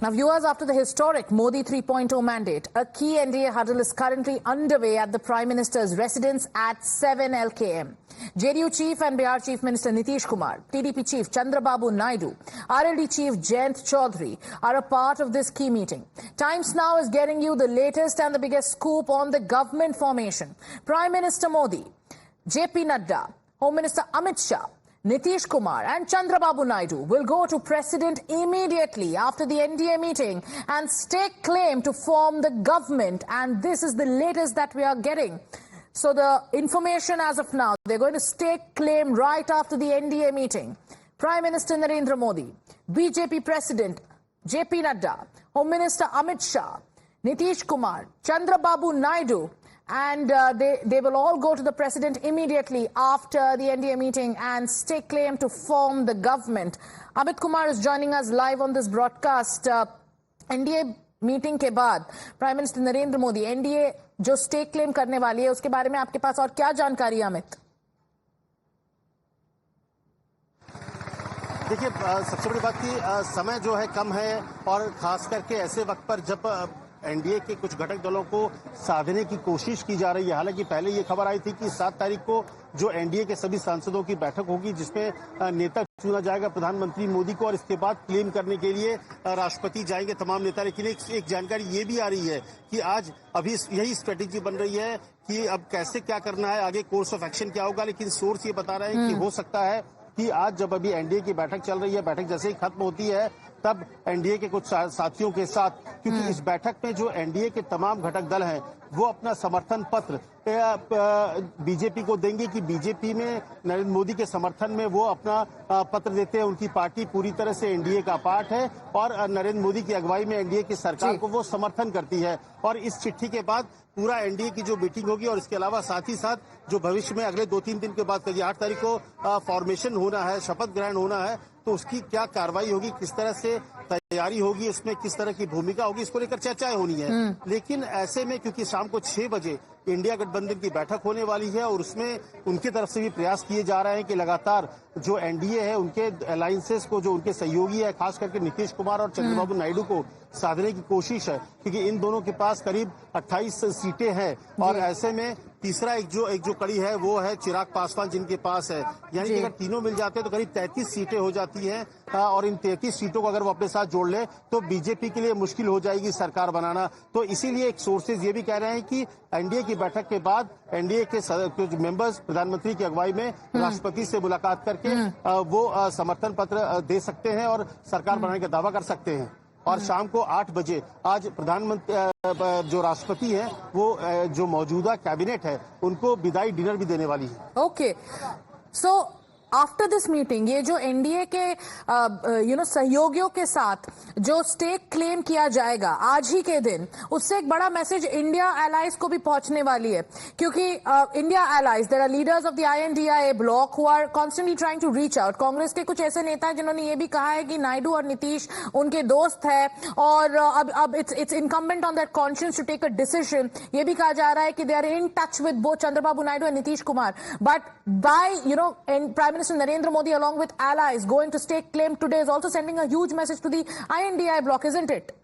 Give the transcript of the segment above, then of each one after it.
Now, viewers, after the historic Modi 3.0 mandate, a key NDA huddle is currently underway at the Prime Minister's residence at 7 LKM. JDU Chief and Bihar Chief Minister Nitish Kumar, TDP Chief Chandrababu Naidu, RLD Chief Jayant Chaudhary are a part of this key meeting. Times Now is getting you the latest and the biggest scoop on the government formation. Prime Minister Modi, JP Nadda, Home Minister Amit Shah, Nitish Kumar and Chandrababu Naidu will go to President immediately after the NDA meeting and stake claim to form the government. And this is the latest that we are getting. So the information as of now, they're going to stake claim right after the NDA meeting. Prime Minister Narendra Modi, BJP President JP Nadda, Home Minister Amit Shah, Nitish Kumar, Chandrababu Naidu, and they will all go to the president immediately after the NDA meeting and stake claim to form the government. Amit Kumar is joining us live on this broadcast. NDA meeting के बाद prime minister Narendra Modi NDA जो stake claim करने वाली है उसके बारे में आपके पास और क्या जानकारी है अमित? देखिए, सबसे बड़ी बात की समय जो है कम है और खास करके ऐसे वक्त पर जब एनडीए के कुछ घटक दलों को साधने की कोशिश की जा रही है। हालांकि पहले ये खबर आई थी कि 7 तारीख को जो एनडीए के सभी सांसदों की बैठक होगी जिसमें नेता चुना जाएगा प्रधानमंत्री मोदी को और इसके बाद क्लेम करने के लिए राष्ट्रपति जाएंगे तमाम नेता। लेकिन एक जानकारी ये भी आ रही है कि आज अभी यही स्ट्रेटेजी बन रही है कि अब कैसे क्या करना है, आगे कोर्स ऑफ एक्शन क्या होगा। लेकिन सोर्स ये बता रहे हैं कि हो सकता है कि आज जब अभी एनडीए की बैठक चल रही है, बैठक जैसे ही खत्म होती है तब एनडीए के कुछ साथियों के साथ, क्योंकि इस बैठक में जो एनडीए के तमाम घटक दल हैं वो अपना समर्थन पत्र बीजेपी को देंगे कि बीजेपी में नरेंद्र मोदी के समर्थन में वो अपना पत्र देते हैं। उनकी पार्टी पूरी तरह से एनडीए का पार्ट है और नरेंद्र मोदी की अगुवाई में एनडीए की सरकार को वो समर्थन करती है। और इस चिट्ठी के बाद पूरा एनडीए की जो मीटिंग होगी और इसके अलावा साथ ही साथ जो भविष्य में अगले 2-3 दिन के बाद करिए 8 तारीख को फॉर्मेशन होना है, शपथ ग्रहण होना है, तो उसकी क्या कार्रवाई होगी, किस तरह से तैयारी होगी, उसमें किस तरह की भूमिका होगी, इसको लेकर चर्चाएं होनी है। लेकिन ऐसे में क्योंकि शाम को 6 बजे इंडिया गठबंधन की बैठक होने वाली है और उसमें उनकी तरफ से भी प्रयास किए जा रहे हैं कि लगातार जो एनडीए है उनके अलायंसेस को, जो उनके सहयोगी है, खास करके नीतीश कुमार और चंद्रबाबू नायडू को साधने की कोशिश है, क्योंकि इन दोनों के पास करीब 28 सीटें हैं। और ऐसे में तीसरा एक जो कड़ी है वो है चिराग पासवान जिनके पास है, यानी कि अगर तीनों मिल जाते हैं तो करीब 33 सीटें हो जाती हैं। और इन 33 सीटों को अगर वो अपने साथ जोड़ ले तो बीजेपी के लिए मुश्किल हो जाएगी सरकार बनाना। तो इसीलिए एक सोर्सेज ये भी कह रहे हैं कि एनडीए की बैठक के बाद एनडीए के कुछ मेंबर्स प्रधानमंत्री की अगुवाई में राष्ट्रपति से मुलाकात करके वो समर्थन पत्र दे सकते हैं और सरकार बनाने का दावा कर सकते हैं। और शाम को 8 बजे आज प्रधानमंत्री जो राष्ट्रपति हैं वो जो मौजूदा कैबिनेट है उनको विदाई डिनर भी देने वाली है। Okay, so after this meeting ये जो एनडीए के सहयोगियों के साथ जो स्टेक क्लेम किया जाएगा आज ही के दिन, उससे एक बड़ा मैसेज इंडिया एलाइज को भी पहुंचने वाली है, क्योंकि India allies there are leaders of the INDIA block who are constantly trying to reach out. Congress के कुछ ऐसे नेता हैं जिन्होंने ये भी कहा है कि नायडू और नीतीश उनके दोस्त है और अब it's incumbent on that conscience to take a decision. ये भी कहा जा रहा है कि they are in touch with both Chandrababu Naidu and Nitish Kumar, but by Prime Minister Narendra Modi along with allies going to stake claim today is also sending a huge message to the INDIA bloc, isn't it?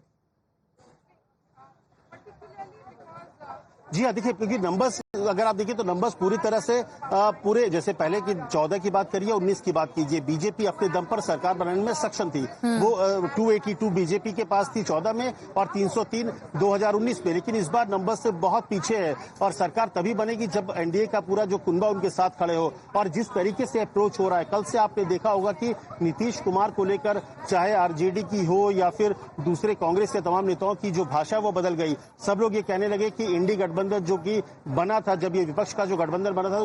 जी हाँ, देखिए, क्योंकि numbers अगर आप देखिए तो numbers पूरी तरह से पूरे जैसे पहले की 14 की बात करिए, 19 की बात कीजिए, बीजेपी अपने दम पर सरकार बनाने में सक्षम थी। वो 282 बीजेपी के पास थी 14 में और 303 2019 में। लेकिन इस बार नंबर से बहुत पीछे है और सरकार तभी बनेगी जब एनडीए का पूरा जो कुनबा उनके साथ खड़े हो। और जिस तरीके से अप्रोच हो रहा है, कल से आपने देखा होगा कि नीतीश कुमार को लेकर चाहे आरजेडी की हो या फिर दूसरे कांग्रेस के तमाम नेताओं की जो भाषा वो बदल गई। सब लोग ये कहने लगे कि इंडी गठबंधन जो कि बना था, जब ये विपक्ष का जो गठबंधन बना था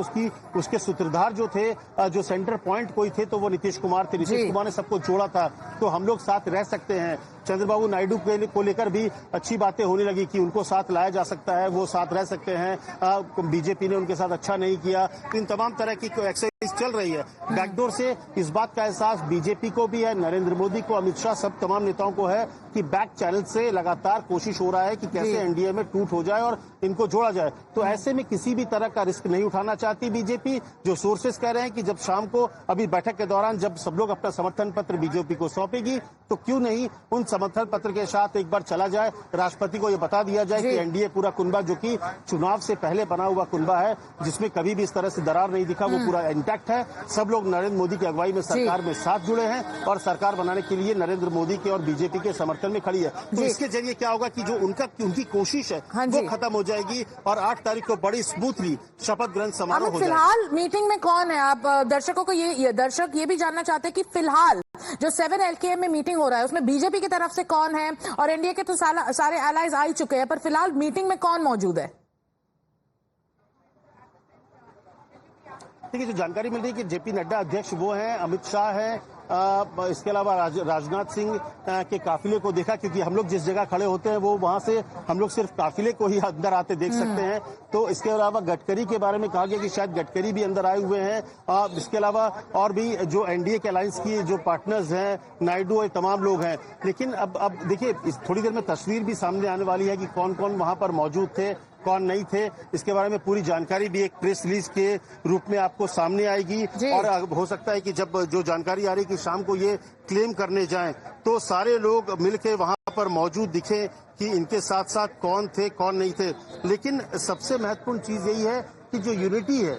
उसके सूत्रधार जो थे, जो सेंटर पॉइंट कोई थे तो वो नीतीश कुमार थे। नीतीश कुमार ने सबको जोड़ा था, तो हम लोग साथ रह सकते हैं। चंद्रबाबू नायडू को लेकर भी अच्छी बातें होने लगी कि उनको साथ लाया जा सकता है, वो साथ रह सकते हैं। बीजेपी ने उनके साथ अच्छा नहीं किया। इन तमाम तरह की एक्सरसाइज चल रही है बैकडोर से। इस बात का एहसास बीजेपी को भी है, नरेंद्र मोदी को, अमित शाह, सब तमाम नेताओं को है कि बैक चैनल से लगातार कोशिश हो रहा है कि कैसे एनडीए में टूट हो जाए और इनको जोड़ा जाए। तो ऐसे में किसी भी तरह का रिस्क नहीं उठाना चाहती बीजेपी। जो सोर्सेस कह रहे हैं कि जब शाम को अभी बैठक के दौरान जब सब लोग अपना समर्थन पत्र बीजेपी को सौंपेगी तो क्यों नहीं उन समर्थन पत्र के साथ एक बार चला जाए, राष्ट्रपति को ये बता दिया जाए कि एनडीए पूरा कुनबा जो कि चुनाव से पहले बना हुआ कुनबा है, जिसमें कभी भी इस तरह से दरार नहीं दिखा, वो पूरा इंटैक्ट है। सब लोग नरेंद्र मोदी की अगुवाई में सरकार में साथ जुड़े हैं और सरकार बनाने के लिए नरेंद्र मोदी के और बीजेपी के समर्थन में खड़ी है। तो इसके जरिए क्या होगा कि जो उनकी कोशिश है वो खत्म हो जाएगी और 8 तारीख को बड़ी स्मूथली शपथ ग्रहण समारोह हो जाएगा। फिलहाल मीटिंग में कौन है? आप दर्शकों को दर्शक ये भी जानना चाहते हैं कि फिलहाल जो 7 LKM में मीटिंग हो रहा है उसमें बीजेपी की तरफ से कौन है? और एनडीए के तो सारे एलाइज आ ही चुके हैं, पर फिलहाल मीटिंग में कौन मौजूद है? देखिए, जो जानकारी मिल रही है कि जेपी नड्डा अध्यक्ष वो हैं, अमित शाह है, इसके अलावा राजनाथ सिंह के काफिले को देखा, क्योंकि हम लोग जिस जगह खड़े होते हैं वो वहां से हम लोग सिर्फ काफिले को ही अंदर आते देख सकते हैं। तो इसके अलावा गडकरी के बारे में कहा गया कि शायद गडकरी भी अंदर आए हुए हैं। इसके अलावा और भी जो एनडीए के अलायंस की जो पार्टनर्स हैं, नायडू और तमाम लोग हैं। लेकिन अब देखिए, थोड़ी देर में तस्वीर भी सामने आने वाली है कि कौन कौन वहां पर मौजूद थे, कौन नहीं थे। इसके बारे में पूरी जानकारी भी एक प्रेस रिलीज के रूप में आपको सामने आएगी। और हो सकता है कि जब जो जानकारी आ रही है कि शाम को ये क्लेम करने जाएं तो सारे लोग मिलके वहां पर मौजूद दिखे कि इनके साथ साथ कौन थे कौन नहीं थे। लेकिन सबसे महत्वपूर्ण चीज यही है कि जो यूनिटी है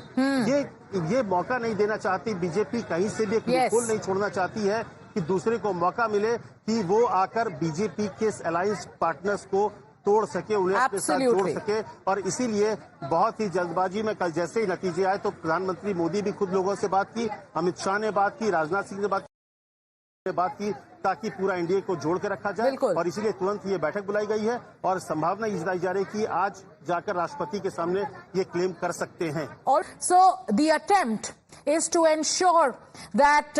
ये मौका नहीं देना चाहती बीजेपी, कहीं से भी एक लूपहोल नहीं छोड़ना चाहती है कि दूसरे को मौका मिले कि वो आकर बीजेपी के अलायंस पार्टनर्स को तोड़ सके, उन्हें अपने साथ जोड़ सके। और इसीलिए बहुत ही जल्दबाजी में कल जैसे ही नतीजे आए तो प्रधानमंत्री मोदी भी खुद लोगों से बात की, अमित शाह ने बात की, राजनाथ सिंह ने बात की ताकि पूरा एनडीए को जोड़ के रखा जाए। और इसीलिए तुरंत ये बैठक बुलाई गई है और संभावना ये जताई जा रही है कि आज जाकर राष्ट्रपति के सामने ये क्लेम कर सकते हैं। Also, the attempt is to ensure that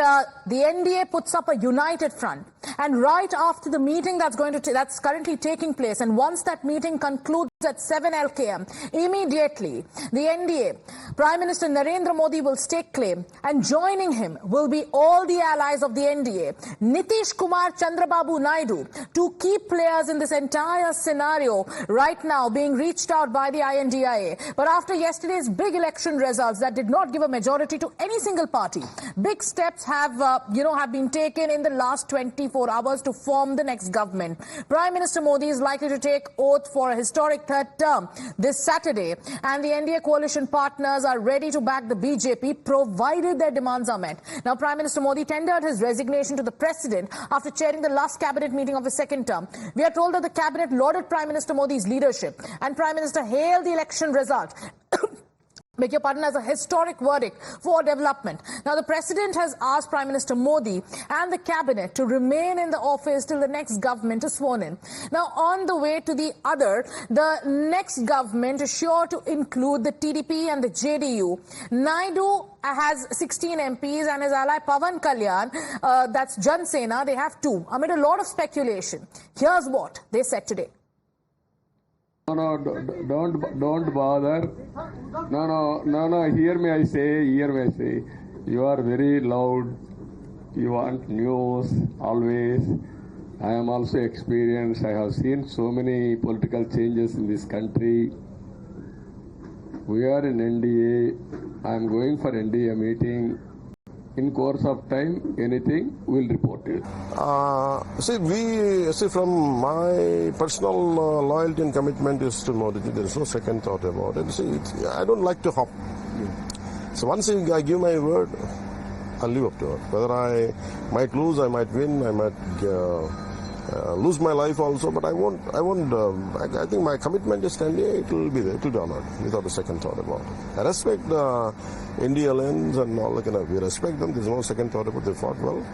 the NDA puts up a united front. And right after the meeting that's currently taking place, and once that meeting concludes at 7 LKM, immediately the NDA, Prime Minister Narendra Modi will stake claim, and joining him will be all the allies of the NDA, Nitish Kumar, Chandrababu Naidu, two key players in this entire scenario right now being reached out by the INDIA. But after yesterday's big election results that did not give a majority to any single party, big steps have been taken in the last 24 hours to form the next government. Prime Minister Modi is likely to take oath for a historic third term this Saturday, and the NDA coalition partners are ready to back the BJP provided their demands are met. Now, Prime Minister Modi tendered his resignation to the President after chairing the last cabinet meeting of his second term. We are told that the cabinet lauded Prime Minister Modi's leadership, and Prime Minister hailed the election result. Beg your pardon, as a historic verdict for development. Now, the President has asked Prime Minister Modi and the Cabinet to remain in the office till the next government is sworn in. Now, on the way to the next government is sure to include the TDP and the JDU. Naidu has 16 MPs and his ally Pavan Kalyan, that's Jan Sena, they have 2. Amid a lot of speculation, here's what they said today. No, don't bother. No, hear me, I say. You are very loud. You want news, always. I am also experienced. I have seen so many political changes in this country. We are in NDA. I am going for NDA meeting. In course of time, anything, we'll report it. From my personal loyalty and commitment is to Modi. There is no second thought about it. I don't like to hop. So once I give my word, I'll live up to it. Whether I might lose, I might win, I might lose my life also, but I won't. I think my commitment is NDA. It will be there. It will be honored without a second thought about it. I respect the India Alliance and all. We respect them. There's no second thought about. They fought well.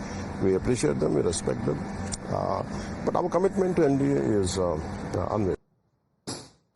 We appreciate them. We respect them. But our commitment to NDA is unwavering.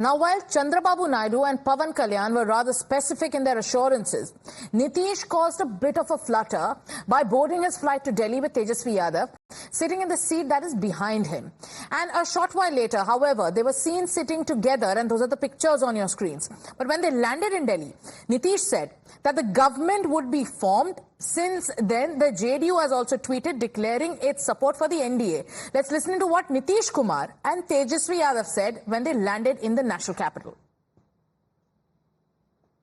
Now, while Chandrababu Naidu and Pavan Kalyan were rather specific in their assurances, Nitish caused a bit of a flutter by boarding his flight to Delhi with Tejasvi Yadav, sitting in the seat that is behind him. And a short while later, however, they were seen sitting together, and those are the pictures on your screens. But when they landed in Delhi, Nitish said that the government would be formed. Since then, the JDU has also tweeted declaring its support for the NDA. Let's listen to what Nitish Kumar and Tejasvi Yadav said when they landed in the national capital.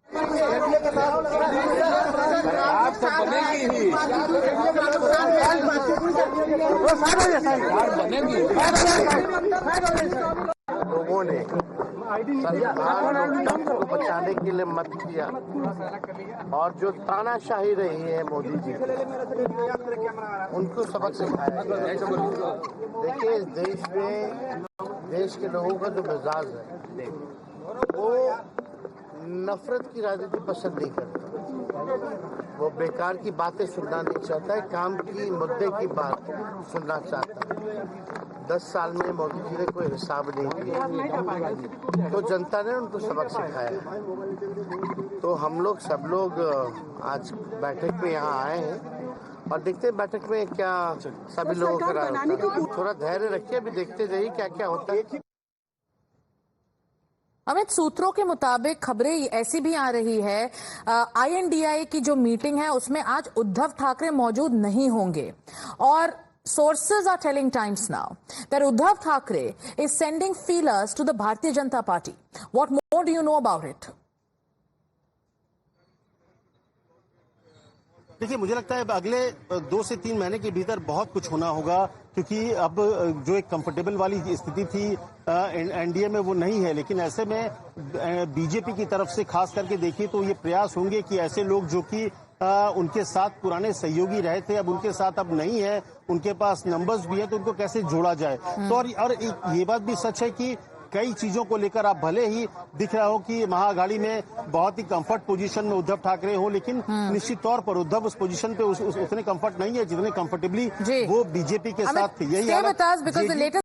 लोगों ने सरकार को बचाने के लिए मत किया और जो तानाशाही रही है मोदी जी उनको सबक सिखाया गया। देखिए इस देश में देश के लोगों का जो मिजाज है वो नफरत की राजनीति पसंद नहीं करता, वो बेकार की बातें सुनना नहीं चाहता है, काम की मुद्दे की बात सुनना चाहता है। 10 साल में मोदी जी ने कोई हिसाब नहीं दिया तो जनता ने उनको सबक सिखाया। तो हम लोग सब लोग आज बैठक में यहाँ आए हैं और देखते हैं बैठक में क्या सभी लोगों का राय होता है। थोड़ा धैर्य रखिए, अभी देखते जाइए क्या क्या होता है। अमित, सूत्रों के मुताबिक खबरें ऐसी भी आ रही है INDI की जो मीटिंग है उसमें आज उद्धव ठाकरे मौजूद नहीं होंगे और sources are telling Times now that Uddhav Thackeray is sending feelers to the Bharatiya Janata Party. What more do you know about it? देखिए, मुझे लगता है अगले 2 से 3 महीने के भीतर बहुत कुछ होना होगा, क्योंकि अब जो एक कंफर्टेबल वाली स्थिति थी एनडीए में वो नहीं है। लेकिन ऐसे में बीजेपी की तरफ से खास करके देखिए तो ये प्रयास होंगे कि ऐसे लोग जो कि उनके साथ पुराने सहयोगी रहे थे अब उनके साथ अब नहीं है, उनके पास नंबर्स भी है, तो उनको कैसे जोड़ा जाए। तो और ये बात भी सच है कि कई चीजों को लेकर आप भले ही दिख रहा हो कि महाअघाड़ी में बहुत ही कंफर्ट पोजीशन में उद्धव ठाकरे हो, लेकिन निश्चित तौर पर उद्धव उस पोजीशन पे उतने कंफर्ट नहीं है जितने कंफर्टेबली वो बीजेपी के साथ थे। यही